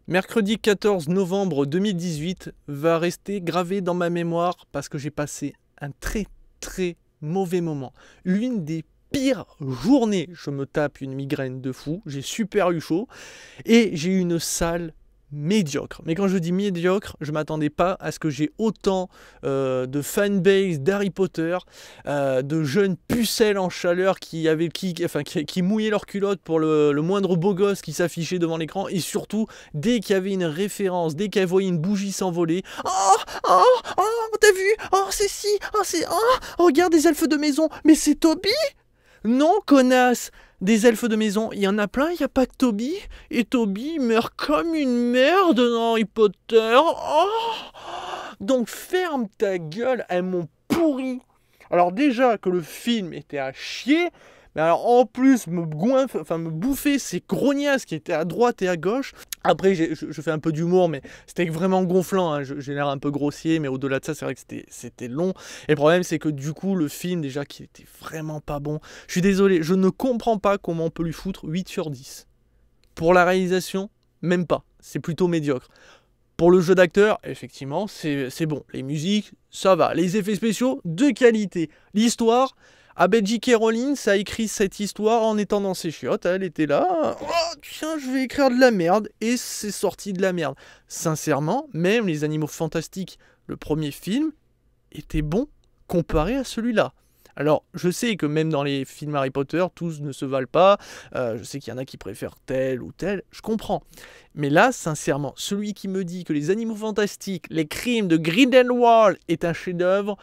Mercredi 14 novembre 2018 va rester gravé dans ma mémoire parce que j'ai passé un très mauvais moment. L'une des pires journées. Je me tape une migraine de fou, j'ai super eu chaud et j'ai eu une salle médiocre. Mais quand je dis médiocre, je m'attendais pas à ce que j'ai autant de fanbase d'Harry Potter, de jeunes pucelles en chaleur qui mouillaient leurs culottes pour le moindre beau gosse qui s'affichait devant l'écran, et surtout dès qu'il y avait une référence, dès qu'elle voyait une bougie s'envoler, t'as vu, c'est si, regarde des elfes de maison, mais c'est Toby. Non, connasse, des elfes de maison, il y en a plein, il n'y a pas que Toby. Et Toby meurt comme une merde dans Harry Potter. Donc ferme ta gueule, elles m'ont pourri. Alors déjà que le film était à chier, mais alors en plus me bouffer ces grognasses qui étaient à droite et à gauche. Après je fais un peu d'humour, mais c'était vraiment gonflant, hein. J'ai l'air un peu grossier, mais au-delà de ça c'est vrai que c'était long. Et le problème c'est que du coup le film déjà qui était vraiment pas bon. Je suis désolé, je ne comprends pas comment on peut lui foutre 8 sur 10. Pour la réalisation, même pas, c'est plutôt médiocre. Pour le jeu d'acteur, effectivement, c'est bon. Les musiques, ça va. Les effets spéciaux, de qualité. L'histoire, J.K. Rowling a écrit cette histoire en étant dans ses chiottes. Elle était là. Tiens, je vais écrire de la merde. Et c'est sorti de la merde. Sincèrement, même Les Animaux Fantastiques, le premier film, était bon comparé à celui-là. Alors, je sais que même dans les films Harry Potter, tous ne se valent pas. Je sais qu'il y en a qui préfèrent tel ou tel. Je comprends. Mais là, sincèrement, celui qui me dit que Les Animaux Fantastiques, Les Crimes de Grindelwald est un chef-d'œuvre,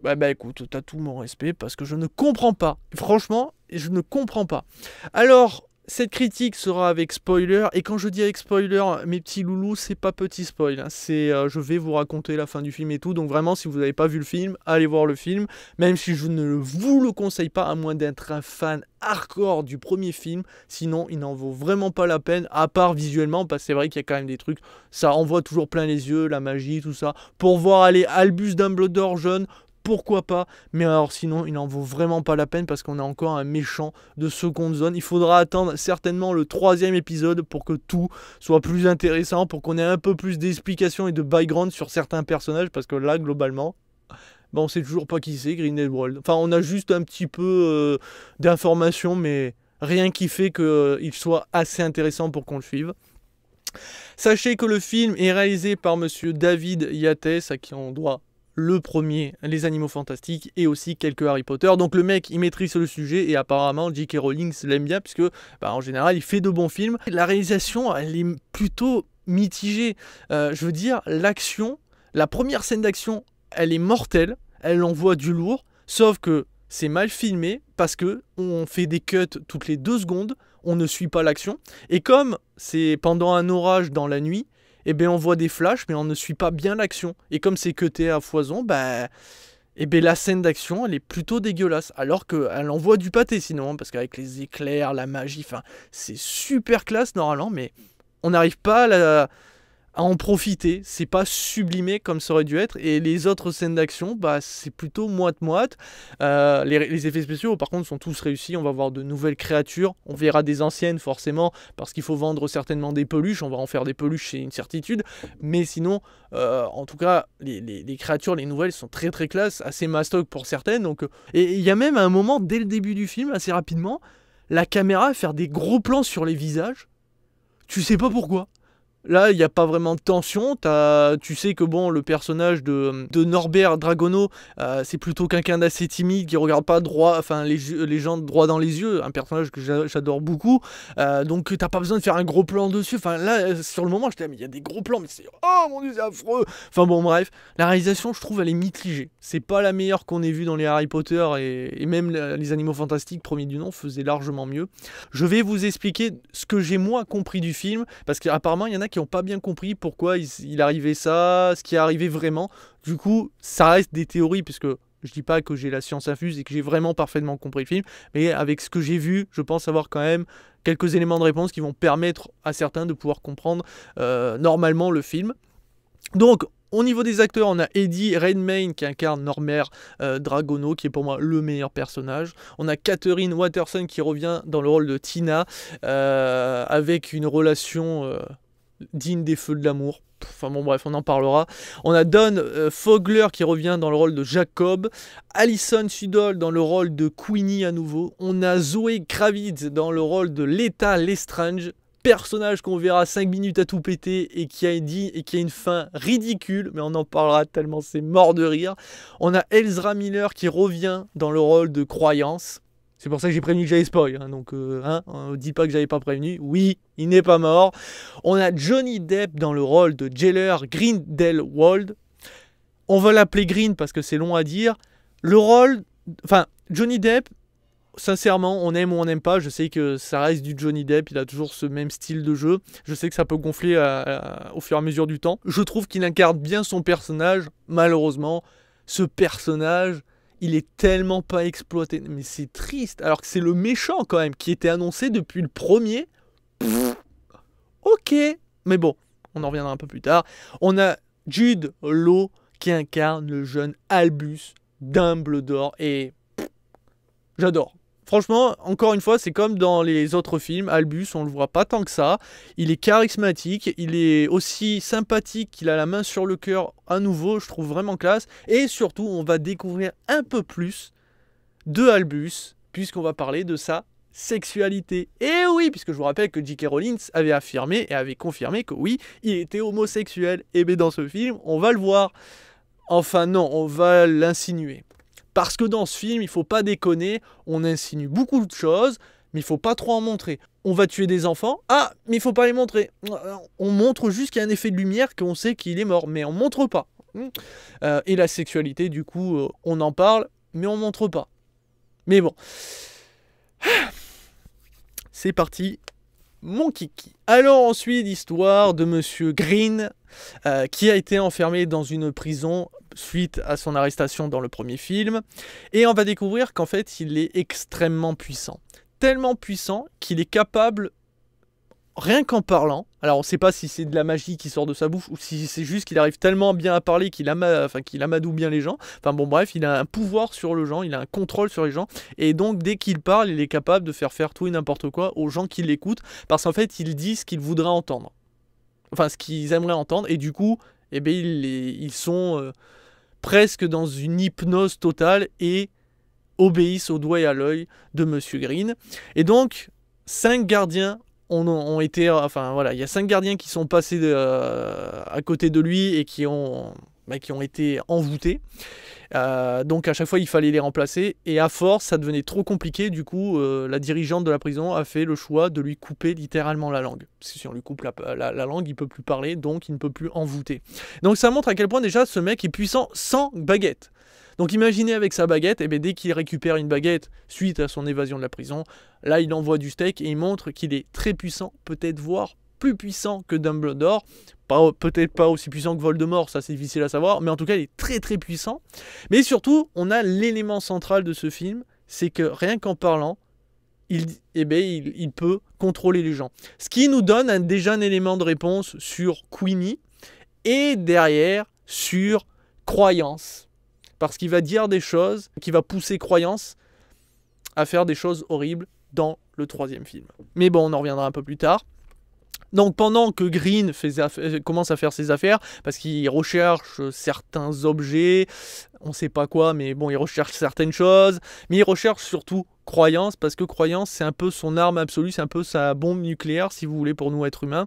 bah écoute, t'as tout mon respect parce que je ne comprends pas. Franchement, je ne comprends pas. Alors, cette critique sera avec spoiler, et quand je dis avec spoiler, mes petits loulous, c'est pas petit spoil, hein. Je vais vous raconter la fin du film et tout, donc vraiment, si vous n'avez pas vu le film, allez voir le film, même si je ne vous le conseille pas, à moins d'être un fan hardcore du premier film, sinon il n'en vaut vraiment pas la peine, à part visuellement, parce que c'est vrai qu'il y a quand même des trucs, ça envoie toujours plein les yeux, la magie, tout ça, pour voir aller Albus Dumbledore jeune, pourquoi pas, mais alors sinon il n'en vaut vraiment pas la peine parce qu'on a encore un méchant de seconde zone. Il faudra attendre certainement le 3e épisode pour que tout soit plus intéressant, pour qu'on ait un peu plus d'explications et de background sur certains personnages, parce que là globalement on sait toujours pas qui c'est Grindelwald. Enfin, on a juste un petit peu d'informations, mais rien qui fait qu'il soit assez intéressant pour qu'on le suive. Sachez que le film est réalisé par monsieur David Yates, à qui on doit le premier, Les Animaux Fantastiques, et aussi quelques Harry Potter. Donc le mec, il maîtrise le sujet, et apparemment J.K. Rowling l'aime bien, puisque en général, il fait de bons films. La réalisation, elle est plutôt mitigée. Je veux dire, l'action, la première scène d'action, elle est mortelle, elle envoie du lourd, sauf que c'est mal filmé, parce que on fait des cuts toutes les 2 secondes, on ne suit pas l'action, et comme c'est pendant un orage dans la nuit, on voit des flashs, mais on ne suit pas bien l'action. Et comme c'est cuté à foison, la scène d'action, elle est plutôt dégueulasse. Alors qu'elle envoie du pâté sinon, parce qu'avec les éclairs, la magie, c'est super classe normalement, mais on n'arrive pas à en profiter. C'est pas sublimé comme ça aurait dû être. Et les autres scènes d'action, c'est plutôt moite-moite. Les effets spéciaux, par contre, sont tous réussis. On va voir de nouvelles créatures. On verra des anciennes, forcément, parce qu'il faut vendre certainement des peluches. On va en faire des peluches, c'est une certitude. Mais sinon, en tout cas, les créatures, les nouvelles, sont très classe. Assez mastoc pour certaines. Et il y a même un moment, dès le début du film, assez rapidement, la caméra va faire des gros plans sur les visages. Tu sais pas pourquoi. Là, il n'y a pas vraiment de tension. Tu sais que le personnage de Norbert Dragono, c'est plutôt quelqu'un d'assez timide qui regarde pas droit, les gens droit dans les yeux. Un personnage que j'adore beaucoup. Donc, t'as pas besoin de faire un gros plan dessus. Là, sur le moment, j'étais mais il y a des gros plans, mais c'est mon Dieu, c'est affreux. Bref, la réalisation, je trouve, elle est mitigée. C'est pas la meilleure qu'on ait vue dans les Harry Potter, et même les Animaux Fantastiques, premier du nom, faisait largement mieux. Je vais vous expliquer ce que j'ai moi compris du film, parce qu'apparemment, il y en a qui n'ont pas bien compris pourquoi il arrivait ça, ce qui est arrivé vraiment. Du coup, ça reste des théories, puisque je dis pas que j'ai la science infuse et que j'ai vraiment parfaitement compris le film, mais avec ce que j'ai vu, je pense avoir quand même quelques éléments de réponse qui vont permettre à certains de pouvoir comprendre normalement le film. Donc, Au niveau des acteurs, on a Eddie Redmayne qui incarne Norbert Dragono, qui est pour moi le meilleur personnage. On a Catherine Waterston qui revient dans le rôle de Tina, avec une relation digne des feux de l'amour. Enfin bon bref, on en parlera. On a Don Fogler qui revient dans le rôle de Jacob. Alison Sudol dans le rôle de Queenie à nouveau. On a Zoé Kravitz dans le rôle de Leta Lestrange. Personnage qu'on verra 5 minutes à tout péter et qui a une fin ridicule, mais on en parlera tellement c'est mort de rire. On a Ezra Miller qui revient dans le rôle de Croyance. C'est pour ça que j'ai prévenu que j'allais spoil, hein, donc dis pas que j'avais pas prévenu. Oui, il n'est pas mort. On a Johnny Depp dans le rôle de Jailer Grindelwald. On va l'appeler Green parce que c'est long à dire. Le rôle, enfin Johnny Depp, sincèrement, on aime ou on n'aime pas. Je sais que ça reste du Johnny Depp, il a toujours ce même style de jeu. Je sais que ça peut gonfler au fur et à mesure du temps. Je trouve qu'il incarne bien son personnage. Malheureusement, ce personnage, il est tellement pas exploité. Mais c'est triste, alors que c'est le méchant quand même, qui était annoncé depuis le premier. Ok, mais bon, on en reviendra un peu plus tard. On a Jude Law qui incarne le jeune Albus Dumbledore et j'adore. Franchement, encore une fois, c'est comme dans les autres films, Albus, on le voit pas tant que ça. Il est charismatique, il est aussi sympathique qu'il a la main sur le cœur à nouveau, je trouve vraiment classe. Et surtout, on va découvrir un peu plus de Albus, puisqu'on va parler de sa sexualité. Et oui, puisque je vous rappelle que J.K. Rowling avait affirmé et avait confirmé que oui, il était homosexuel. Et bien dans ce film, on va le voir. Enfin non, on va l'insinuer. Parce que dans ce film, il faut pas déconner, on insinue beaucoup de choses, mais il faut pas trop en montrer. On va tuer des enfants, ah, mais il faut pas les montrer. On montre juste qu'il y a un effet de lumière, qu'on sait qu'il est mort, mais on montre pas. Et la sexualité, du coup, on en parle, mais on montre pas. Mais bon. C'est parti, mon kiki. Alors ensuite, l'histoire de Monsieur Green, qui a été enfermé dans une prison suite à son arrestation dans le premier film. Et on va découvrir qu'en fait, il est extrêmement puissant. Tellement puissant qu'il est capable, rien qu'en parlant, alors on ne sait pas si c'est de la magie qui sort de sa bouche ou si c'est juste qu'il arrive tellement bien à parler qu'il amadoue bien les gens. Enfin bon bref, il a un pouvoir sur les gens, il a un contrôle sur les gens. Et donc dès qu'il parle, il est capable de faire tout et n'importe quoi aux gens qui l'écoutent. Parce qu'en fait, il dit ce qu'ils voudraient entendre. Enfin, ce qu'ils aimeraient entendre. Et du coup, eh bien, ils sont presque dans une hypnose totale et obéissent au doigt et à l'œil de Monsieur Green. Et donc, 5 gardiens ont été... Enfin, voilà, il y a 5 gardiens qui sont passés à côté de lui et qui ont été envoûtés. Donc à chaque fois il fallait les remplacer et à force ça devenait trop compliqué. Du coup la dirigeante de la prison a fait le choix de lui couper littéralement la langue, parce que si on lui coupe la langue il peut plus parler, donc il ne peut plus envoûter. Donc ça montre à quel point déjà ce mec est puissant sans baguette. Donc imaginez avec sa baguette, et bien dès qu'il récupère une baguette suite à son évasion de la prison, là il envoie du steak et il montre qu'il est très puissant, peut-être voire plus puissant que Dumbledore. Peut-être pas aussi puissant que Voldemort, ça c'est difficile à savoir, mais en tout cas il est très très puissant. Mais surtout, on a l'élément central de ce film, c'est que rien qu'en parlant, il peut contrôler les gens. Ce qui nous donne déjà un élément de réponse sur Queenie, et derrière sur Croyance. Parce qu'il va dire des choses, qui va pousser Croyance à faire des choses horribles dans le 3e film. Mais bon, on en reviendra un peu plus tard. Donc pendant que Green commence à faire ses affaires, parce qu'il recherche certains objets, on sait pas quoi, mais bon, il recherche certaines choses, mais il recherche surtout Croyance, parce que Croyance, c'est un peu son arme absolue, c'est un peu sa bombe nucléaire, si vous voulez, pour nous êtres humains,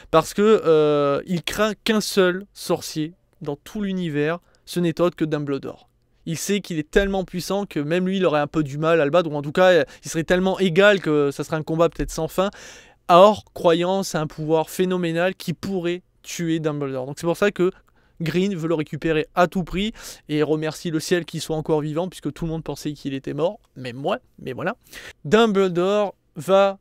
parce que il craint qu'un seul sorcier dans tout l'univers, ce n'est autre que Dumbledore. Il sait qu'il est tellement puissant que même lui, il aurait un peu du mal à le battre, ou en tout cas, il serait tellement égal que ça serait un combat peut-être sans fin. Or, Croyance a un pouvoir phénoménal qui pourrait tuer Dumbledore. Donc c'est pour ça que Green veut le récupérer à tout prix et remercie le ciel qu'il soit encore vivant, puisque tout le monde pensait qu'il était mort, même moi, mais voilà. Dumbledore va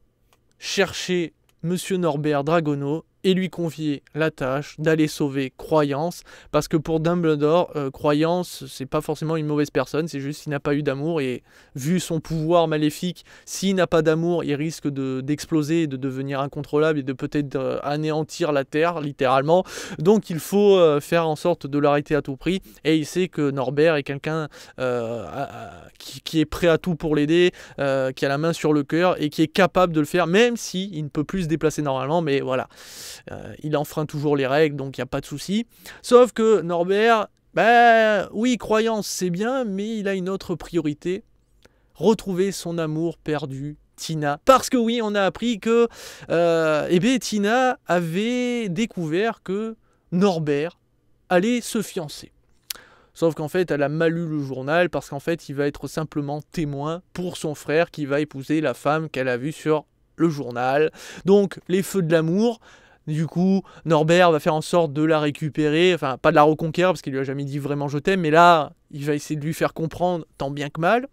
chercher Monsieur Norbert Dragono et lui confier la tâche d'aller sauver Croyance, parce que pour Dumbledore, Croyance, c'est pas forcément une mauvaise personne, c'est juste qu'il n'a pas eu d'amour, et vu son pouvoir maléfique, s'il n'a pas d'amour, il risque d'exploser, de devenir incontrôlable, et de peut-être anéantir la Terre, littéralement. Donc il faut faire en sorte de l'arrêter à tout prix, et il sait que Norbert est quelqu'un qui est prêt à tout pour l'aider, qui a la main sur le cœur, et qui est capable de le faire, même s'il ne peut plus se déplacer normalement, mais voilà. Il enfreint toujours les règles, donc il n'y a pas de souci. Sauf que Norbert, oui, Croyance, c'est bien, mais il a une autre priorité. Retrouver son amour perdu, Tina. Parce que oui, on a appris que Tina avait découvert que Norbert allait se fiancer. Sauf qu'en fait, elle a mal lu le journal, parce qu'en fait, il va être simplement témoin pour son frère qui va épouser la femme qu'elle a vue sur le journal. Donc, les feux de l'amour. Du coup, Norbert va faire en sorte de la récupérer, enfin, pas de la reconquérir, parce qu'il lui a jamais dit vraiment je t'aime, mais là, il va essayer de lui faire comprendre tant bien que mal.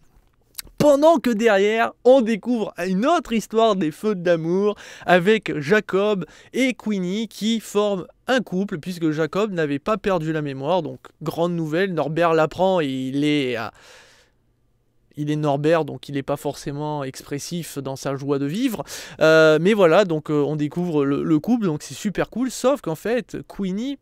Pendant que derrière, on découvre une autre histoire des feux d'amour avec Jacob et Queenie qui forment un couple, puisque Jacob n'avait pas perdu la mémoire. Donc, grande nouvelle, Norbert l'apprend et il est Norbert, donc il n'est pas forcément expressif dans sa joie de vivre. Mais voilà, donc on découvre le couple, donc c'est super cool. Sauf qu'en fait, Queenie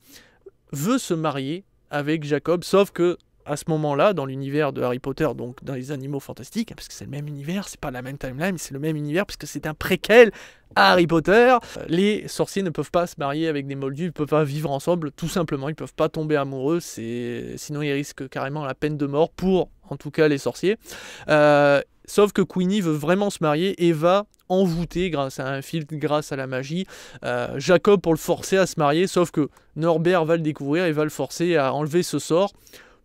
veut se marier avec Jacob, sauf que à ce moment-là, dans l'univers de Harry Potter, donc dans les Animaux Fantastiques, parce que c'est le même univers, c'est pas la même timeline, mais c'est le même univers, puisque c'est un préquel à Harry Potter, les sorciers ne peuvent pas se marier avec des moldus, ils ne peuvent pas vivre ensemble, tout simplement, ils ne peuvent pas tomber amoureux, sinon ils risquent carrément la peine de mort pour, en tout cas, les sorciers. Sauf que Queenie veut vraiment se marier et va envoûter, grâce à un filtre, grâce à la magie, Jacob pour le forcer à se marier, sauf que Norbert va le découvrir et va le forcer à enlever ce sort,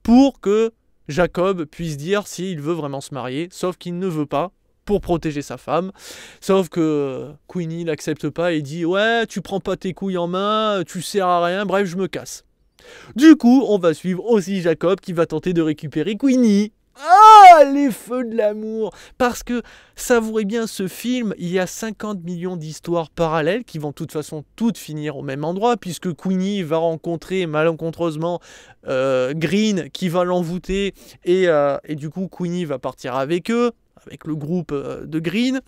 pour que Jacob puisse dire s'il veut vraiment se marier, sauf qu'il ne veut pas, pour protéger sa femme. Sauf que Queenie l'accepte pas et dit « Ouais, tu prends pas tes couilles en main, tu sers à rien, bref, je me casse. » Du coup, on va suivre aussi Jacob qui va tenter de récupérer Queenie. Ah, les feux de l'amour! Parce que, savourez bien ce film, il y a 50 millions d'histoires parallèles qui vont de toute façon toutes finir au même endroit, puisque Queenie va rencontrer malencontreusement Green qui va l'envoûter, et du coup Queenie va partir avec eux, avec le groupe de Green.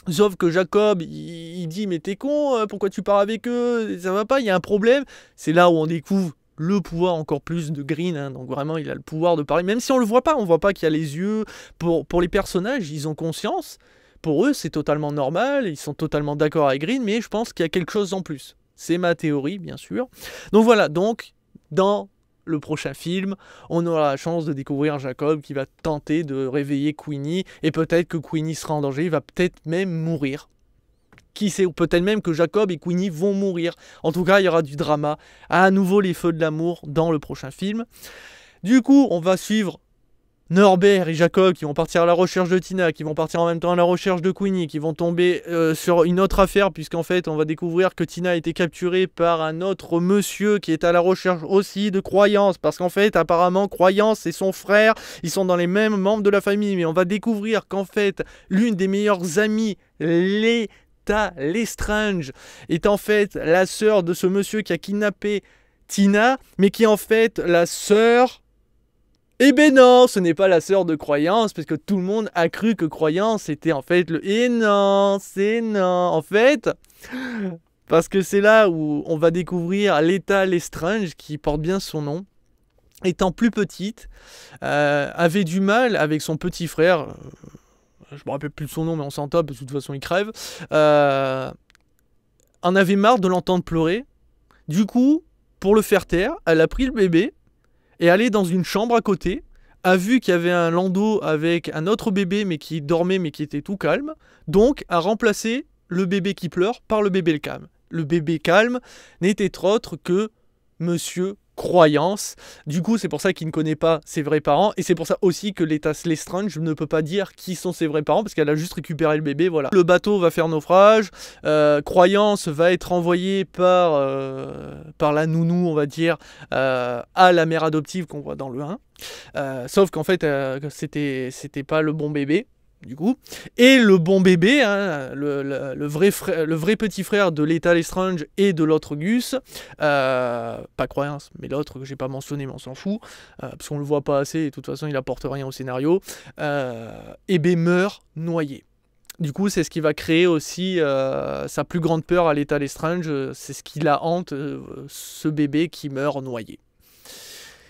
Sauf que Jacob, il dit « Mais t'es con, pourquoi tu pars avec eux? Ça va pas, il y a un problème. » C'est là où on découvre le pouvoir encore plus de Green, hein. Donc vraiment il a le pouvoir de parler, même si on le voit pas, on voit pas qu'il y a les yeux. Pour les personnages, ils ont conscience, pour eux c'est totalement normal, ils sont totalement d'accord avec Green, mais je pense qu'il y a quelque chose en plus. C'est ma théorie, bien sûr. Donc voilà, donc dans le prochain film, on aura la chance de découvrir Jacob qui va tenter de réveiller Queenie, et peut-être que Queenie sera en danger, il va peut-être même mourir. Qui sait, ou peut-être même que Jacob et Queenie vont mourir. En tout cas, il y aura du drama. À nouveau, les feux de l'amour dans le prochain film. Du coup, on va suivre Norbert et Jacob qui vont partir à la recherche de Tina, qui vont partir en même temps à la recherche de Queenie, qui vont tomber sur une autre affaire, puisqu'en fait, on va découvrir que Tina a été capturée par un autre monsieur qui est à la recherche aussi de Croyance, parce qu'en fait, apparemment, Croyance et son frère, ils sont dans les mêmes membres de la famille, mais on va découvrir qu'en fait, l'une des meilleures amies, Lestrange, est en fait la sœur de ce monsieur qui a kidnappé Tina, mais qui est en fait la sœur... Eh ben non, ce n'est pas la sœur de Croyance, parce que tout le monde a cru que Croyance était en fait le... Et non, c'est non. En fait, parce que c'est là où on va découvrir Leta Lestrange, qui porte bien son nom, étant plus petite, avait du mal avec son petit frère... je me rappelle plus de son nom, mais on s'en tape, parce que de toute façon il crève, en avait marre de l'entendre pleurer. Du coup, pour le faire taire, elle a pris le bébé, et allée dans une chambre à côté, a vu qu'il y avait un landau avec un autre bébé, mais qui dormait, mais qui était tout calme, donc a remplacé le bébé qui pleure par le bébé calme. Le bébé calme n'était autre que Monsieur Croyance. Du coup, c'est pour ça qu'il ne connaît pas ses vrais parents, et c'est pour ça aussi que Leta Lestrange ne peut pas dire qui sont ses vrais parents, parce qu'elle a juste récupéré le bébé, voilà. Le bateau va faire naufrage, Croyance va être envoyée par la nounou, on va dire, à la mère adoptive qu'on voit dans le 1, sauf qu'en fait, c'était pas le bon bébé. du coup, et le bon bébé, hein, le vrai petit frère de Lethal Lestrange et de l'autre Gus, pas croyance, mais l'autre que j'ai pas mentionné, mais on s'en fout, parce qu'on le voit pas assez, et de toute façon il apporte rien au scénario, et ben meurt noyé. Du coup, c'est ce qui va créer aussi sa plus grande peur à Lethal Lestrange, c'est ce qui la hante, ce bébé qui meurt noyé.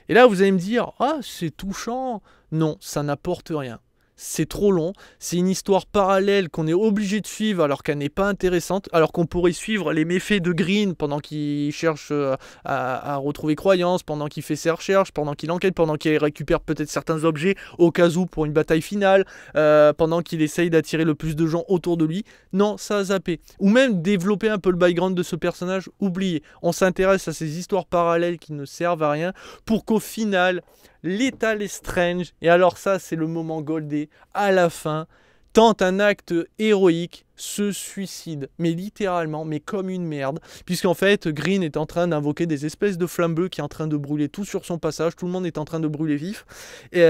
Et là, vous allez me dire, ah, c'est touchant. Non, ça n'apporte rien. C'est trop long, c'est une histoire parallèle qu'on est obligé de suivre alors qu'elle n'est pas intéressante, alors qu'on pourrait suivre les méfaits de Green pendant qu'il cherche à retrouver croyance, pendant qu'il fait ses recherches, pendant qu'il enquête, pendant qu'il récupère peut-être certains objets au cas où pour une bataille finale, pendant qu'il essaye d'attirer le plus de gens autour de lui. Non, ça a zappé. Ou même développer un peu le background de ce personnage, oublié. On s'intéresse à ces histoires parallèles qui ne servent à rien pour qu'au final... Lethal Lestrange, et alors ça c'est le moment goldé, à la fin, tente un acte héroïque, se suicide, mais littéralement, mais comme une merde, puisqu'en fait Green est en train d'invoquer des espèces de flammes bleues qui est en train de brûler tout sur son passage, tout le monde est en train de brûler vif, et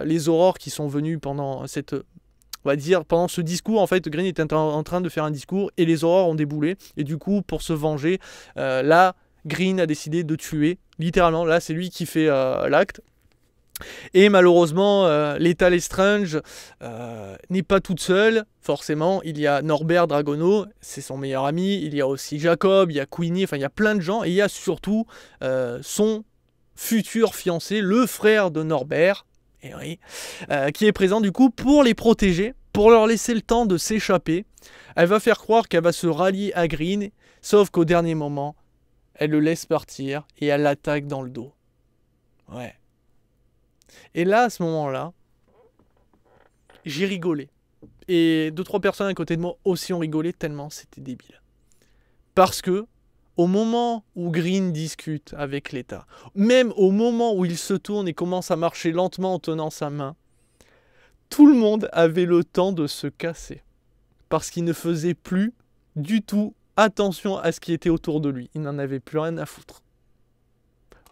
les aurores qui sont venues pendant cette... On va dire, pendant ce discours, en fait, Green est en train de faire un discours, et les aurores ont déboulé, et du coup, pour se venger, là, Green a décidé de tuer, littéralement, là c'est lui qui fait l'acte. Et malheureusement, Lethal Lestrange n'est pas toute seule, forcément. Il y a Norbert Dragono, c'est son meilleur ami. Il y a aussi Jacob, il y a Queenie, enfin il y a plein de gens. Et il y a surtout son futur fiancé, le frère de Norbert, et oui, qui est présent du coup pour les protéger, pour leur laisser le temps de s'échapper. Elle va faire croire qu'elle va se rallier à Green, sauf qu'au dernier moment, elle le laisse partir et elle l'attaque dans le dos. Ouais. Et là, à ce moment-là, j'ai rigolé. Et 2-3 personnes à côté de moi aussi ont rigolé tellement c'était débile. Parce que, au moment où Green discute avec l'État, même au moment où il se tourne et commence à marcher lentement en tenant sa main, tout le monde avait le temps de se casser. Parce qu'il ne faisait plus du tout attention à ce qui était autour de lui. Il n'en avait plus rien à foutre.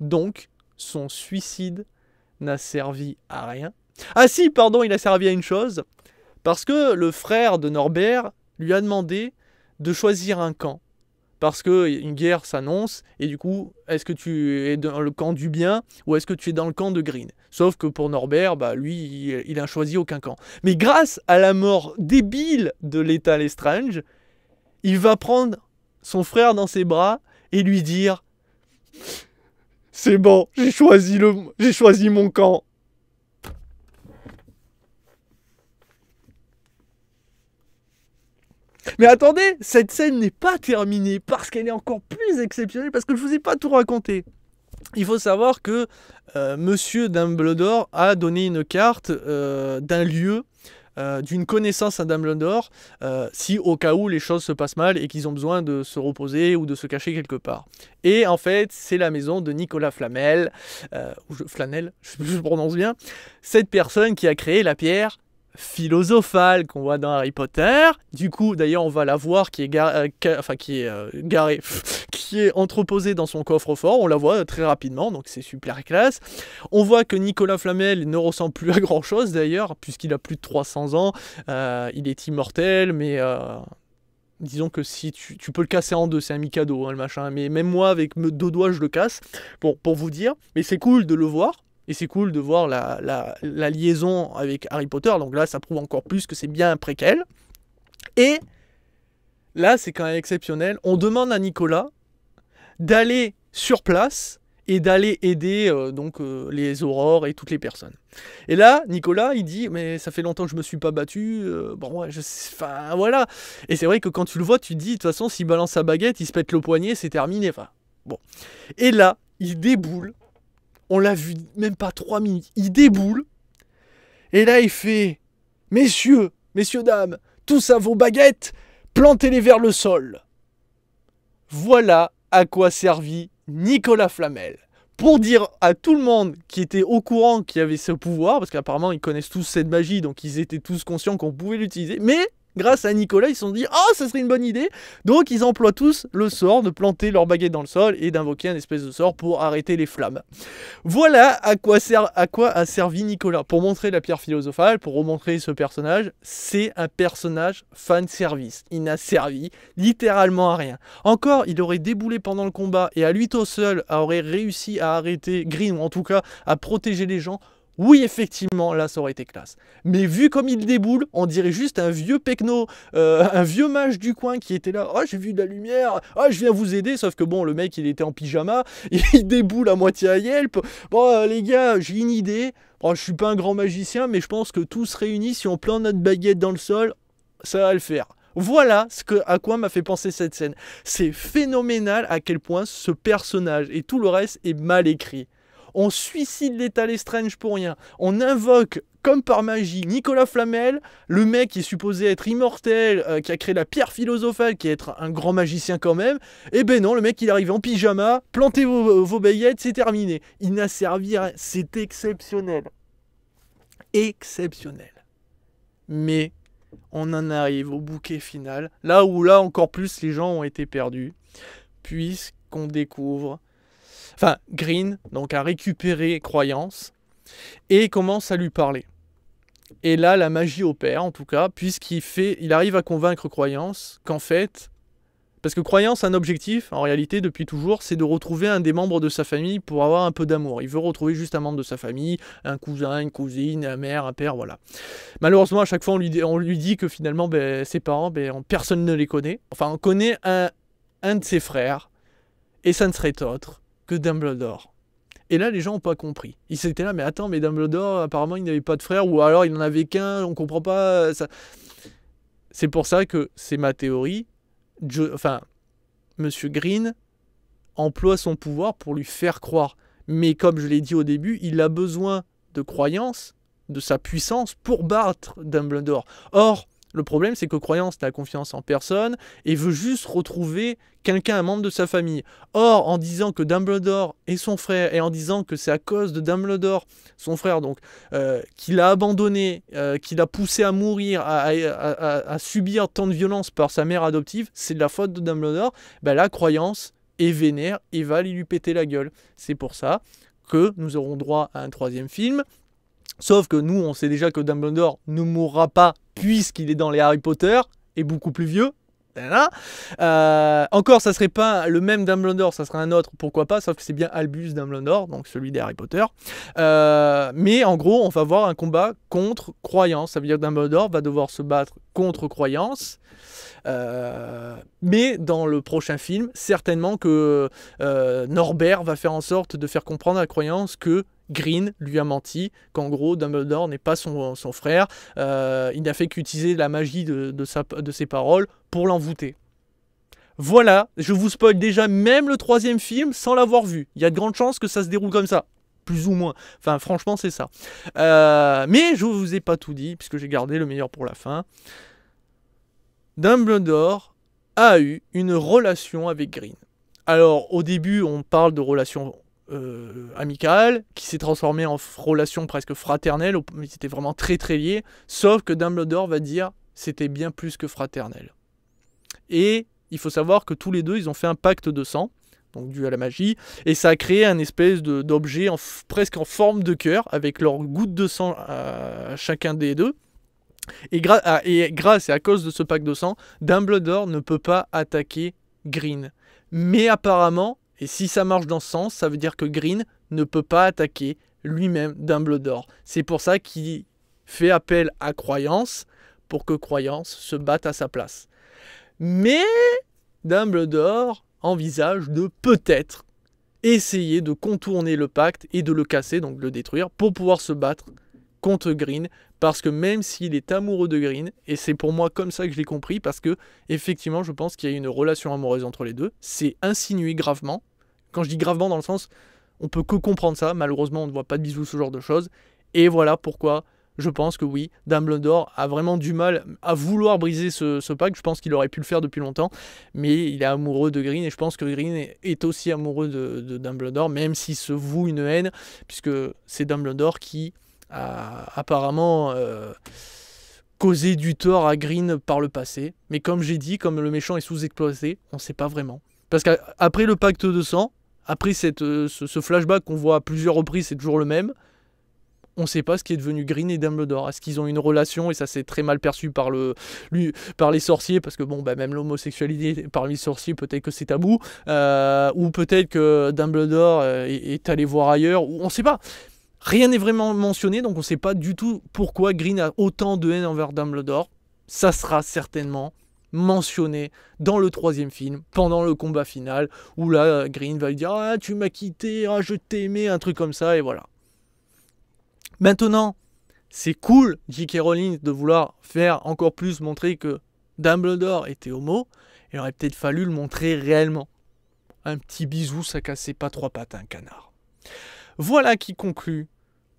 Donc, son suicide n'a servi à rien. Ah si, pardon, il a servi à une chose. Parce que le frère de Norbert lui a demandé de choisir un camp. Parce qu'une guerre s'annonce, et du coup, est-ce que tu es dans le camp du bien, ou est-ce que tu es dans le camp de Green? Sauf que pour Norbert, bah, lui, il n'a choisi aucun camp. Mais grâce à la mort débile de Lethal Lestrange, il va prendre son frère dans ses bras et lui dire... C'est bon, j'ai choisi mon camp. Mais attendez, cette scène n'est pas terminée parce qu'elle est encore plus exceptionnelle, parce que je ne vous ai pas tout raconté. Il faut savoir que Monsieur Dumbledore a donné une carte d'un lieu, d'une connaissance à Dumbledore, si au cas où les choses se passent mal et qu'ils ont besoin de se reposer ou de se cacher quelque part. Et en fait, c'est la maison de Nicolas Flamel, Flanel, je sais plus si je prononce bien, cette personne qui a créé la pierre philosophale qu'on voit dans Harry Potter. Du coup, d'ailleurs, on va la voir qui est garée, qui est entreposée dans son coffre-fort. On la voit très rapidement, donc c'est super classe. On voit que Nicolas Flamel ne ressemble plus à grand-chose d'ailleurs, puisqu'il a plus de 300 ans. Il est immortel, mais disons que si tu peux le casser en deux, c'est un Mikado, hein, le machin. Mais même moi, avec mes 2 doigts, je le casse. Bon, pour vous dire. Mais c'est cool de le voir. Et c'est cool de voir la liaison avec Harry Potter. Donc là, ça prouve encore plus que c'est bien un préquel. Et là, c'est quand même exceptionnel. On demande à Nicolas d'aller sur place et d'aller aider les aurores et toutes les personnes. Et là, Nicolas, il dit, mais ça fait longtemps que je me suis pas battu, bon, ouais, enfin, voilà. Et c'est vrai que quand tu le vois, tu te dis, de toute façon, s'il balance sa baguette, il se pète le poignet, c'est terminé, enfin, bon. Et là, il déboule. On l'a vu même pas 3 minutes. Il déboule. Et là, il fait... Messieurs, dames, tous à vos baguettes, plantez-les vers le sol. Voilà à quoi servit Nicolas Flamel. Pour dire à tout le monde qui était au courant qu'il y avait ce pouvoir, parce qu'apparemment ils connaissent tous cette magie, donc ils étaient tous conscients qu'on pouvait l'utiliser, mais grâce à Nicolas, ils se sont dit « Oh, ça serait une bonne idée !» Donc, ils emploient tous le sort de planter leur baguette dans le sol et d'invoquer un espèce de sort pour arrêter les flammes. Voilà à quoi a servi Nicolas. Pour montrer la pierre philosophale, pour remontrer ce personnage, c'est un personnage fan service. Il n'a servi littéralement à rien. Encore, il aurait déboulé pendant le combat et à lui tout seul aurait réussi à arrêter Green, ou en tout cas à protéger les gens. Oui, effectivement, là, ça aurait été classe. Mais vu comme il déboule, on dirait juste un vieux pecno, un vieux mage du coin qui était là. « Oh, j'ai vu de la lumière. Oh, je viens vous aider. » Sauf que bon, le mec, il était en pyjama. Il déboule à moitié à Yelp. « Bon, les gars, j'ai une idée. Bon, je suis pas un grand magicien, mais je pense que tous réunis, si on plante notre baguette dans le sol, ça va le faire. » Voilà à quoi m'a fait penser cette scène. C'est phénoménal à quel point ce personnage et tout le reste est mal écrit. On suicide Lethal Strange pour rien. On invoque, comme par magie, Nicolas Flamel, le mec qui est supposé être immortel, qui a créé la pierre philosophale, qui est être un grand magicien quand même. Et ben non, le mec il arrive en pyjama, plantez vos baguettes, c'est terminé. Il n'a servi à rien. C'est exceptionnel. Exceptionnel. Mais on en arrive au bouquet final, là encore plus les gens ont été perdus, puisqu'on découvre... Enfin, Green, donc, a récupéré Croyance et commence à lui parler. Et là, la magie opère, en tout cas, il arrive à convaincre Croyance qu'en fait... Parce que Croyance a un objectif, en réalité, depuis toujours, c'est de retrouver un des membres de sa famille pour avoir un peu d'amour. Il veut retrouver juste un membre de sa famille, un cousin, une cousine, un mère, un père, voilà. Malheureusement, à chaque fois, on lui dit que finalement, ses parents, personne ne les connaît. Enfin, on connaît un de ses frères, et ça ne serait autre que Dumbledore. Et là, les gens n'ont pas compris. Ils s'étaient là, mais attends, mais Dumbledore, apparemment, il n'avait pas de frère, ou alors il n'en avait qu'un, on comprend pas. Ça... C'est pour ça que c'est ma théorie. Monsieur Green emploie son pouvoir pour lui faire croire. Mais comme je l'ai dit au début, il a besoin de croyance, de sa puissance, pour battre Dumbledore. Or, le problème, c'est que Croyance n'a confiance en personne et veut juste retrouver quelqu'un, un membre de sa famille. Or, en disant que Dumbledore est son frère et en disant que c'est à cause de Dumbledore, son frère, donc, qu'il a abandonné, qu'il a poussé à mourir, à subir tant de violence par sa mère adoptive, c'est de la faute de Dumbledore, la Croyance est vénère et va lui péter la gueule. C'est pour ça que nous aurons droit à un 3e film. Sauf que nous, on sait déjà que Dumbledore ne mourra pas puisqu'il est dans les Harry Potter et beaucoup plus vieux. Encore, ça serait pas le même Dumbledore, ça serait un autre, pourquoi pas, sauf que c'est bien Albus Dumbledore, donc celui des Harry Potter. Mais en gros, on va voir un combat contre Croyance. Ça veut dire que Dumbledore va devoir se battre contre Croyance. Mais dans le prochain film, certainement que Norbert va faire en sorte de faire comprendre à Croyance que Green lui a menti, qu'en gros Dumbledore n'est pas son frère, il n'a fait qu'utiliser la magie de ses paroles pour l'envoûter. Voilà, je vous spoil déjà même le 3e film sans l'avoir vu. Il y a de grandes chances que ça se déroule comme ça, plus ou moins. Enfin, franchement, c'est ça. Mais je vous ai pas tout dit, puisque j'ai gardé le meilleur pour la fin. Dumbledore a eu une relation avec Green. Alors, au début, on parle de relation amicale, qui s'est transformée en relation presque fraternelle, mais c'était vraiment très très lié, sauf que Dumbledore va dire c'était bien plus que fraternel. Et il faut savoir que tous les deux, ils ont fait un pacte de sang, donc dû à la magie, et ça a créé un espèce d'objet presque en forme de cœur, avec leur goutte de sang à chacun des deux. Et grâce et à cause de ce pacte de sang, Dumbledore ne peut pas attaquer Green. Mais apparemment, et si ça marche dans ce sens, ça veut dire que Green ne peut pas attaquer lui-même Dumbledore. C'est pour ça qu'il fait appel à Croyance, pour que Croyance se batte à sa place. Mais Dumbledore envisage de peut-être essayer de contourner le pacte et de le casser, donc de le détruire, pour pouvoir se battre contre Green, parce que même s'il est amoureux de Green, et c'est pour moi comme ça que je l'ai compris, parce que effectivement je pense qu'il y a une relation amoureuse entre les deux, c'est insinué gravement. Quand je dis gravement dans le sens, on peut que comprendre ça, malheureusement on ne voit pas de bisous, ce genre de choses, et voilà pourquoi je pense que oui, Dumbledore a vraiment du mal à vouloir briser ce pacte. Je pense qu'il aurait pu le faire depuis longtemps, mais il est amoureux de Green, et je pense que Green est aussi amoureux de Dumbledore, même s'il se voue une haine, puisque c'est Dumbledore qui apparemment causé du tort à Green par le passé. Mais comme j'ai dit, comme le méchant est sous-exploité, on ne sait pas vraiment. Parce qu'après le pacte de sang, après ce flashback qu'on voit à plusieurs reprises, c'est toujours le même, on ne sait pas ce qui est devenu Green et Dumbledore. Est-ce qu'ils ont une relation, et ça c'est très mal perçu par les sorciers, parce que bon, bah, même l'homosexualité parmi les sorciers, peut-être que c'est tabou, ou peut-être que Dumbledore est allé voir ailleurs, ou on ne sait pas. Rien n'est vraiment mentionné, donc on ne sait pas du tout pourquoi Green a autant de haine envers Dumbledore. Ça sera certainement mentionné dans le 3e film, pendant le combat final, où là, Green va lui dire « Ah, tu m'as quitté, ah, je t'aimais », un truc comme ça, et voilà. Maintenant, c'est cool, J.K. Rowling, de vouloir faire encore plus montrer que Dumbledore était homo. Il aurait peut-être fallu le montrer réellement. Un petit bisou, ça cassait pas 3 pattes à un canard. Voilà qui conclut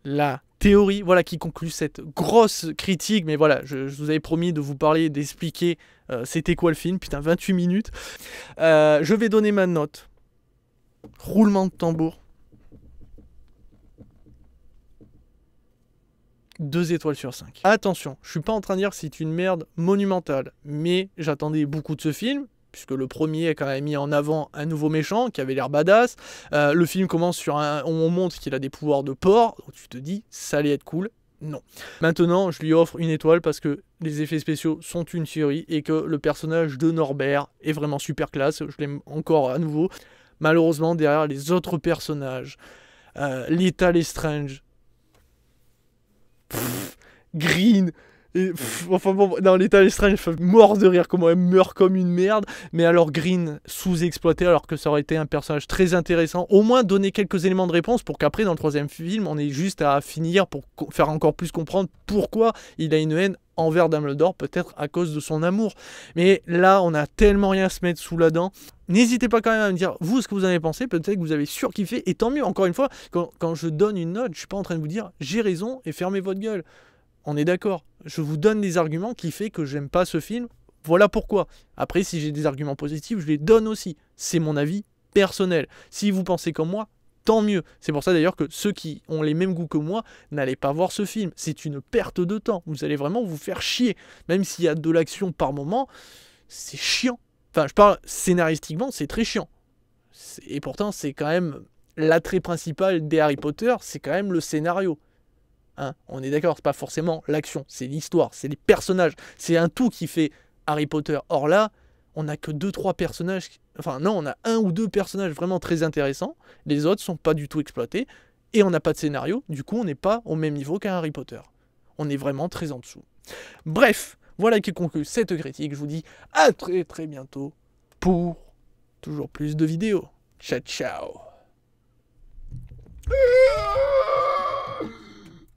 la théorie, voilà qui conclut cette grosse critique. Mais voilà, je vous avais promis de vous parler, d'expliquer c'était quoi le film. Putain, 28 minutes. Je vais donner ma note. Roulement de tambour. 2 étoiles sur 5. Attention, je suis pas en train de dire que c'est une merde monumentale, mais j'attendais beaucoup de ce film, puisque le premier a quand même mis en avant un nouveau méchant qui avait l'air badass. Le film commence sur on montre qu'il a des pouvoirs de porc, donc tu te dis ça allait être cool. Non. Maintenant, je lui offre 1 étoile parce que les effets spéciaux sont une tuerie et que le personnage de Norbert est vraiment super classe. Je l'aime encore à nouveau. Malheureusement, derrière les autres personnages, Lethal Lestrange, Green, enfin bon, dans Lethal Lestrange, je suis mort de rire comment elle meurt comme une merde, mais alors Green sous-exploité alors que ça aurait été un personnage très intéressant, au moins donner quelques éléments de réponse pour qu'après dans le 3e film on ait juste à finir pour faire encore plus comprendre pourquoi il a une haine envers Dumbledore, peut-être à cause de son amour. Mais là on a tellement rien à se mettre sous la dent. N'hésitez pas quand même à me dire, vous, ce que vous en avez pensé, peut-être que vous avez surkiffé, et tant mieux, encore une fois, quand je donne une note, je suis pas en train de vous dire, j'ai raison, et fermez votre gueule. On est d'accord, je vous donne des arguments qui fait que j'aime pas ce film, voilà pourquoi. Après, si j'ai des arguments positifs, je les donne aussi, c'est mon avis personnel. Si vous pensez comme moi, tant mieux. C'est pour ça d'ailleurs que ceux qui ont les mêmes goûts que moi, n'allez pas voir ce film, c'est une perte de temps, vous allez vraiment vous faire chier, même s'il y a de l'action par moment, c'est chiant. Enfin, je parle scénaristiquement, c'est très chiant. Et pourtant, c'est quand même l'attrait principal des Harry Potter, c'est quand même le scénario. Hein, on est d'accord, c'est pas forcément l'action, c'est l'histoire, c'est les personnages, c'est un tout qui fait Harry Potter. Or là, on n'a que 2-3 personnages, enfin non, on a 1 ou 2 personnages vraiment très intéressants, les autres sont pas du tout exploités, et on n'a pas de scénario, du coup on n'est pas au même niveau qu'un Harry Potter. On est vraiment très en dessous. Bref, voilà qui conclut cette critique. Je vous dis à très très bientôt pour toujours plus de vidéos. Ciao ciao.